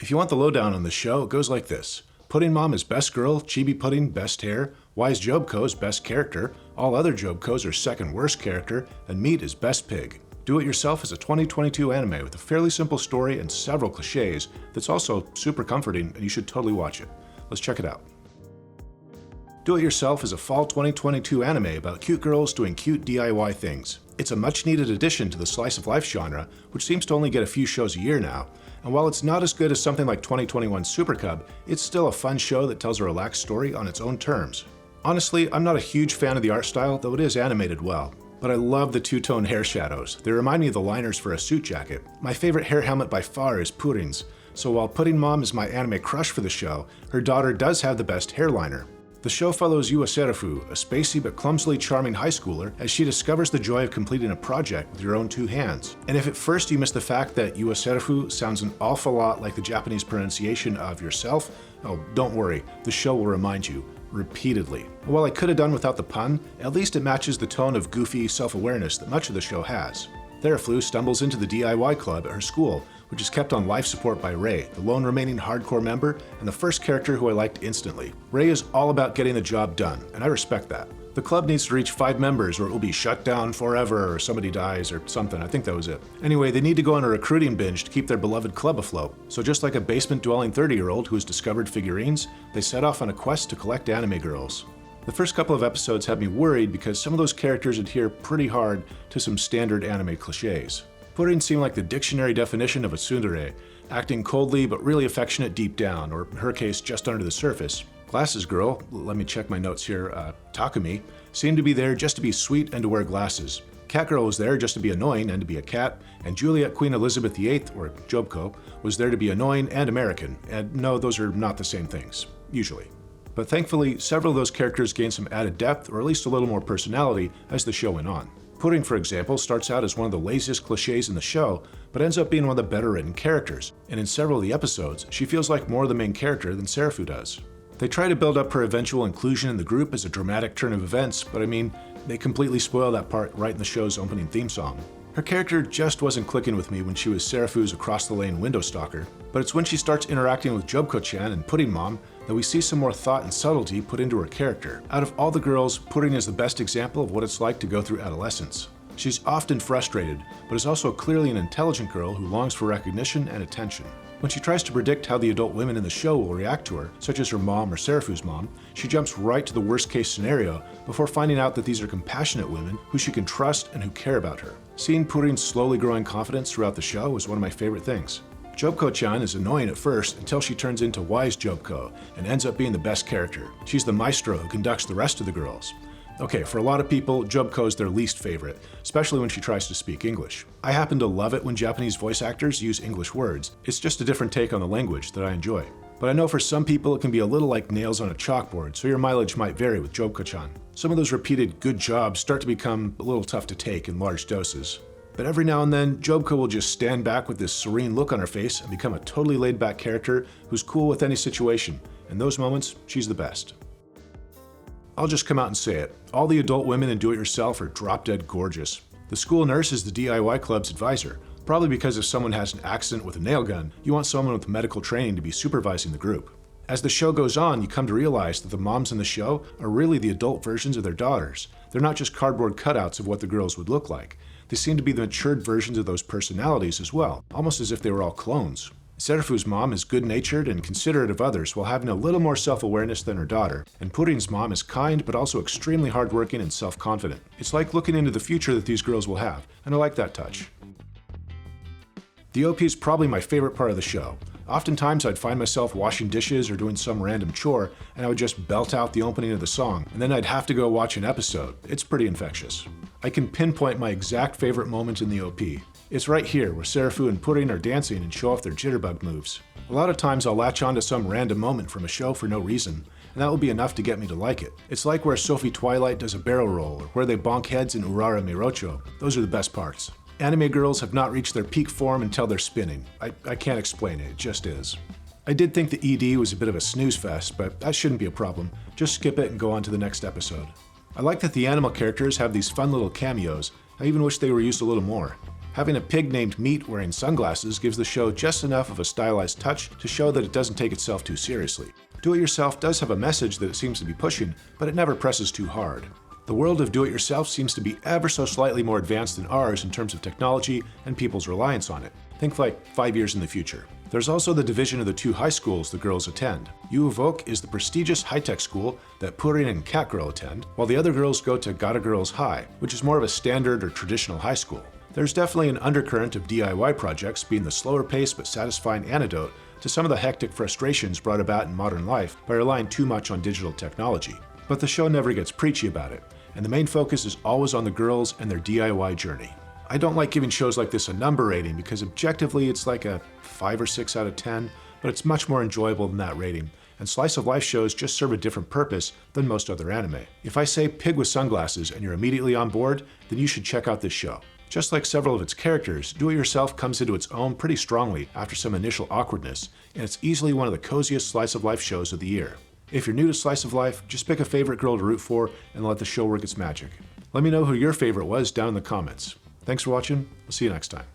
If you want the lowdown on the show, it goes like this. Pudding Mom is best girl, Chibi Pudding best hair, Wise Jobko is best character, all other Jobkos are second worst character, and Meat is best pig. Do It Yourself is a 2022 anime with a fairly simple story and several cliches that's also super comforting, and you should totally watch it. Let's check it out. Do It Yourself is a fall 2022 anime about cute girls doing cute DIY things. It's a much needed addition to the slice of life genre, which seems to only get a few shows a year now, and while it's not as good as something like 2021's Super Cub, it's still a fun show that tells a relaxed story on its own terms. Honestly, I'm not a huge fan of the art style, though it is animated well. But I love the two-tone hair shadows. They remind me of the liners for a suit jacket. My favorite hair helmet by far is Pudding's, so while Pudding Mom is my anime crush for the show, her daughter does have the best hair liner. The show follows Yua Serufu, a spacey but clumsily charming high schooler, as she discovers the joy of completing a project with your own two hands. And if at first you miss the fact that Yua Serufu sounds an awful lot like the Japanese pronunciation of yourself, oh, don't worry, the show will remind you, repeatedly. While I could have done without the pun, at least it matches the tone of goofy self-awareness that much of the show has. Theraflu stumbles into the DIY club at her school, which is kept on life support by Rei, the lone remaining hardcore member and the first character who I liked instantly. Rei is all about getting the job done, and I respect that. The club needs to reach 5 members or it will be shut down forever, or somebody dies or something. I think that was it. Anyway, they need to go on a recruiting binge to keep their beloved club afloat. So just like a basement-dwelling 30-year-old who has discovered figurines, they set off on a quest to collect anime girls. The first couple of episodes had me worried because some of those characters adhere pretty hard to some standard anime cliches. Pudding seemed like the dictionary definition of a tsundere, acting coldly but really affectionate deep down, or in her case, just under the surface. Glasses Girl, let me check my notes here, Takumi, seemed to be there just to be sweet and to wear glasses. Cat Girl was there just to be annoying and to be a cat, and Juliet Queen Elizabeth VIII, or Jobko, was there to be annoying and American, and no, those are not the same things, usually. But thankfully, several of those characters gained some added depth, or at least a little more personality, as the show went on. Pudding, for example, starts out as one of the laziest cliches in the show, but ends up being one of the better written characters, and in several of the episodes, she feels like more of the main character than Serufu does. They try to build up her eventual inclusion in the group as a dramatic turn of events, but I mean, they completely spoil that part right in the show's opening theme song. Her character just wasn't clicking with me when she was Serufu's across-the-lane window stalker, but it's when she starts interacting with Jobko-chan and Pudding Mom that we see some more thought and subtlety put into her character. Out of all the girls, Pudding is the best example of what it's like to go through adolescence. She's often frustrated, but is also clearly an intelligent girl who longs for recognition and attention. When she tries to predict how the adult women in the show will react to her, such as her mom or Serufu's mom, she jumps right to the worst-case scenario before finding out that these are compassionate women who she can trust and who care about her. Seeing Pudding's slowly growing confidence throughout the show is one of my favorite things. Jobko-chan is annoying at first until she turns into Wise Jobko and ends up being the best character. She's the maestro who conducts the rest of the girls. Okay, for a lot of people, Jobko is their least favorite, especially when she tries to speak English. I happen to love it when Japanese voice actors use English words. It's just a different take on the language that I enjoy. But I know for some people it can be a little like nails on a chalkboard, so your mileage might vary with Jobko-chan. Some of those repeated good jobs start to become a little tough to take in large doses. But every now and then, Jobko will just stand back with this serene look on her face and become a totally laid-back character who's cool with any situation. In those moments, she's the best. I'll just come out and say it. All the adult women in Do-It-Yourself are drop-dead gorgeous. The school nurse is the DIY club's advisor, probably because if someone has an accident with a nail gun, you want someone with medical training to be supervising the group. As the show goes on, you come to realize that the moms in the show are really the adult versions of their daughters. They're not just cardboard cutouts of what the girls would look like. They seem to be the matured versions of those personalities as well, almost as if they were all clones. Serufu's mom is good-natured and considerate of others while having a little more self-awareness than her daughter, and Pudding's mom is kind but also extremely hardworking and self-confident. It's like looking into the future that these girls will have, and I like that touch. The OP is probably my favorite part of the show. Oftentimes I'd find myself washing dishes or doing some random chore, and I would just belt out the opening of the song, and then I'd have to go watch an episode. It's pretty infectious. I can pinpoint my exact favorite moment in the OP. It's right here, where Serufu and Pudding are dancing and show off their jitterbug moves. A lot of times I'll latch onto some random moment from a show for no reason, and that will be enough to get me to like it. It's like where Sophie Twilight does a barrel roll, or where they bonk heads in Urara Meirocho. Those are the best parts. Anime girls have not reached their peak form until they're spinning. I can't explain it just is. I did think the ED was a bit of a snooze fest, but that shouldn't be a problem. Just skip it and go on to the next episode. I like that the animal characters have these fun little cameos. I even wish they were used a little more. Having a pig named Meat wearing sunglasses gives the show just enough of a stylized touch to show that it doesn't take itself too seriously. Do-It-Yourself does have a message that it seems to be pushing, but it never presses too hard. The world of do-it-yourself seems to be ever so slightly more advanced than ours in terms of technology and people's reliance on it. Think like 5 years in the future. There's also the division of the 2 high schools the girls attend. Yuuvok is the prestigious high-tech school that Purin and Catgirl attend, while the other girls go to Gata Girls High, which is more of a standard or traditional high school. There's definitely an undercurrent of DIY projects being the slower paced but satisfying antidote to some of the hectic frustrations brought about in modern life by relying too much on digital technology. But the show never gets preachy about it, and the main focus is always on the girls and their DIY journey. I don't like giving shows like this a number rating because objectively it's like a 5 or 6 out of 10, but it's much more enjoyable than that rating, and slice of life shows just serve a different purpose than most other anime. If I say pig with sunglasses and you're immediately on board, then you should check out this show. Just like several of its characters, Do-It-Yourself comes into its own pretty strongly after some initial awkwardness, and it's easily one of the coziest slice of life shows of the year. If you're new to slice of life, just pick a favorite girl to root for and let the show work its magic. Let me know who your favorite was down in the comments. Thanks for watching. We'll see you next time.